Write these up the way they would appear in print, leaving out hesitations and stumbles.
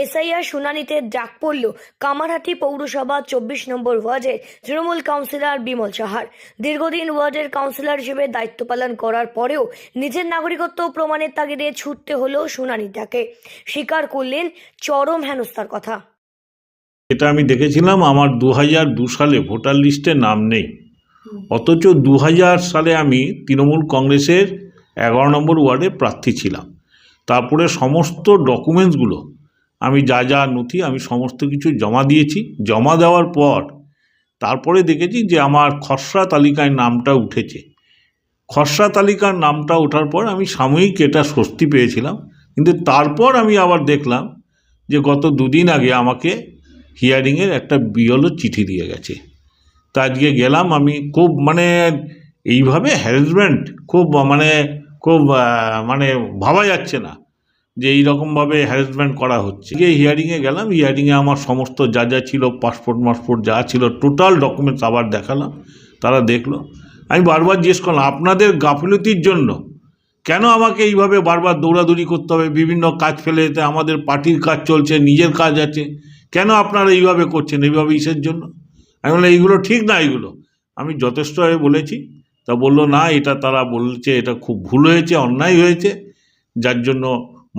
SIR শুনানিতে ডাক পড়ল কামারহাটি পৌরসভা 24 নম্বর ওয়ার্ডের তৃণমূল কাউন্সিলর বিমল সাহার। দীর্ঘদিন ওয়ার্ডের কাউন্সিলর হিসেবে দায়িত্ব পালন করার পরেও নিজের নাগরিকত্ব প্রমাণের তাগিদে ছুটতে হলো শুনানিটাকে। স্বীকার করলেন চরম হেনস্থার কথা। এটা আমি দেখেছিলাম, আমার 2002 সালে ভোটার লিস্টে নাম নেই, অথচ 2000 সালে আমি তৃণমূল কংগ্রেসের 11 নম্বর ওয়ার্ডে প্রার্থী ছিলাম। তারপরে সমস্ত ডকুমেন্টসগুলো আমি যা নথি আমি সমস্ত কিছু জমা দিয়েছি। জমা দেওয়ার পর তারপরে দেখেছি যে আমার খসড়া তালিকায় নামটা উঠেছে। খসড়া তালিকার নামটা ওঠার পর আমি সাময়িক এটা স্বস্তি পেয়েছিলাম, কিন্তু তারপর আমি আবার দেখলাম যে গত 2 দিন আগে আমাকে হিয়ারিংয়ের একটা বিএলও চিঠি দিয়ে গেছে। তা আজকে গেলাম, আমি খুব এইভাবে হ্যারাসমেন্ট খুব ভাবা যাচ্ছে না যে এইরকমভাবে হ্যারাসমেন্ট করা হচ্ছে। হিয়ারিংয়ে গেলাম, হিয়ারিংয়ে আমার সমস্ত যা ছিল পাসপোর্ট যা ছিল টোটাল ডকুমেন্টস আবার দেখালাম, তারা দেখলো। আমি বারবার জিজ্ঞেস করলাম, আপনাদের গাফিলতির জন্য কেন আমাকে এইভাবে বারবার দৌড়াদৌড়ি করতে হবে, বিভিন্ন কাজ ফেলে যেতে? আমাদের পার্টির কাজ চলছে, নিজের কাজ আছে, কেন আপনারা এইভাবে করছেন, এইভাবে ইসের জন্য? আমি বললাম এইগুলো ঠিক না, এইগুলো আমি যথেষ্টভাবে বলেছি। তা বললো না, এটা তারা বলছে এটা খুব ভুল হয়েছে, অন্যায় হয়েছে, যার জন্য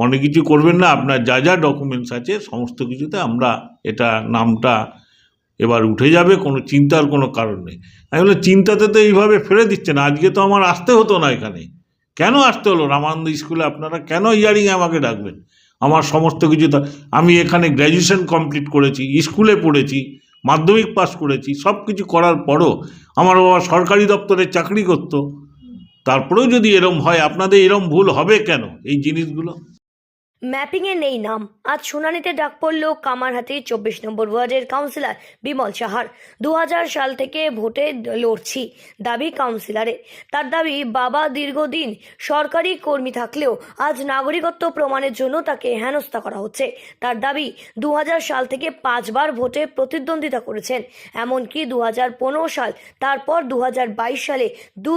মনে কিছু করবেন না, আপনার যা ডকুমেন্টস আছে সমস্ত কিছুতে আমরা এটা নামটা এবার উঠে যাবে, কোনো চিন্তার কোনো কারণ নেই। আমি বললাম চিন্তাতে তো এইভাবে ফেলে দিচ্ছে না, আজকে তো আমার আসতে হতো না এখানে, কেন আসতে হলো? রামানন্দ স্কুলে আপনারা কেন হিয়ারিংয়ে আমাকে ডাকবেন? আমার সমস্ত কিছু তো, আমি এখানে গ্র্যাজুয়েশন কমপ্লিট করেছি, স্কুলে পড়েছি, মাধ্যমিক পাস করেছি, সব কিছু করার পরও আমার বাবা সরকারি দপ্তরে চাকরি করত। তারপরেও যদি এরম হয়, আপনাদের এরম ভুল হবে কেন এই জিনিসগুলো? ম্যাপিংয়ে নেই নাম। আজ শুনানিতে ডাক পড়ল কামারহাটি 24 নম্বর ওয়ার্ডের কাউন্সিলর বিমল সাহার। 2000 সাল থেকে ভোটে লড়ছি দাবি কাউন্সিলরের। তার দাবি, বাবা দীর্ঘদিন সরকারি কর্মী থাকলেও আজ নাগরিকত্ব প্রমাণের জন্য তাকে হেনস্থা করা হচ্ছে। তার দাবি, 2000 সাল থেকে 5 বার ভোটে প্রতিদ্বন্দ্বিতা করেছেন, এমনকি 2015 সাল, তারপর 2022 সালে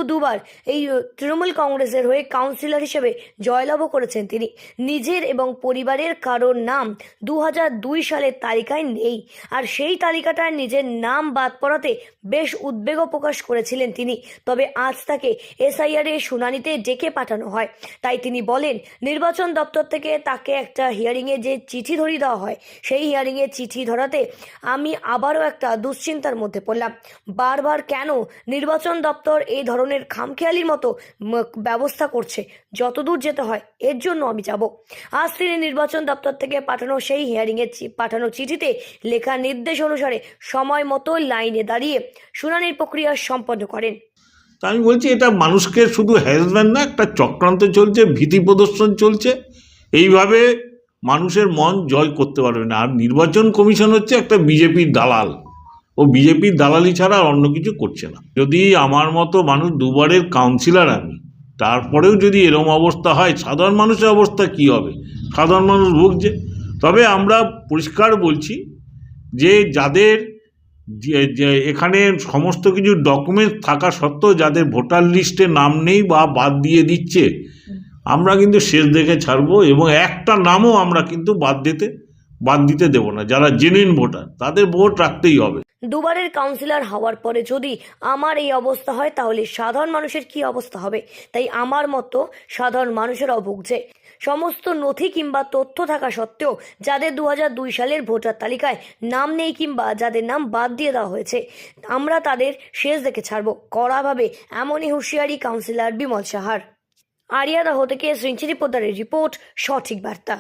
দুবার এই তৃণমূল কংগ্রেসের হয়ে কাউন্সিলর হিসেবে জয়লাভও করেছেন তিনি। নিজের এবং পরিবারের কারোর নাম 2002 সালের তালিকায় নেই, আর সেই তালিকাটায় নিজের নাম বাদ পড়াতে বেশ উদ্বেগও প্রকাশ করেছিলেন তিনি। তবে আজ তাকে এসআইআর এর শুনানিতে ডেকে পাঠানো হয়। তাই তিনি বলেন, নির্বাচন দপ্তর থেকে তাকে একটা হিয়ারিংয়ে যে চিঠি ধরিয়ে দেওয়া হয়, সেই হিয়ারিংয়ে চিঠি ধরাতে আমি আবারও একটা দুশ্চিন্তার মধ্যে পড়লাম। বারবার কেন নির্বাচন দপ্তর এই ধরনের খামখেয়ালির মতো ব্যবস্থা করছে? যতদূর যেতে হয় এর জন্য আমি যাব। আজ তিনি নির্বাচন দপ্তর থেকে পাঠানো সেই হিয়ারিংয়ে পাঠানো চিঠিতে লেখা নির্দেশ অনুসারে সময় মতো লাইনে দাঁড়িয়ে শুনানির প্রক্রিয়া সম্পন্ন করেন। তা আমি বলছি, এটা মানুষকে শুধু হ্যারাসমেন্ট না, একটা চক্রান্ত চলছে, ভীতি প্রদর্শন চলছে। এইভাবে মানুষের মন জয় করতে পারবে না। আর নির্বাচন কমিশন হচ্ছে একটা বিজেপির দালাল, ও বিজেপির দালালি ছাড়া আর অন্য কিছু করছে না। যদি আমার মতো মানুষ, 2 বারের কাউন্সিলর আমি, তারপরেও যদি এরম অবস্থা হয়, সাধারণ মানুষের অবস্থা কি হবে? সাধারণ মানুষ ভুগছে। তবে আমরা পরিষ্কার বলছি যে যাদের এখানে সমস্ত কিছু ডকুমেন্টস থাকা সত্ত্বেও যাদের ভোটার লিস্টে নাম নেই বা বাদ দিয়ে দিচ্ছে, আমরা কিন্তু শেষ দেখে ছাড়বো, এবং একটা নামও আমরা কিন্তু বাদ দিতে দেব না। যারা জেনুইন ভোটার তাদের ভোট রাখতেই হবে। 2 বারের কাউন্সিলর হওয়ার পরে যদি আমার এই অবস্থা হয়, তাহলে সাধারণ মানুষের কি অবস্থা হবে? তাই আমার মতো সাধারণ মানুষেরাও ভুগছে। সমস্ত নথি কিংবা তথ্য থাকা সত্ত্বেও যাদের 2002 সালের ভোটার তালিকায় নাম নেই কিংবা যাদের নাম বাদ দিয়ে দেওয়া হয়েছে, আমরা তাদের শেষ দেখে ছাড়বো কড়াভাবে, এমনই হুঁশিয়ারি কাউন্সিলর বিমল সাহার। আরিয়াদহ থেকে শ্রীঞ্চিরি পোদ্দারের রিপোর্ট, সঠিক বার্তা।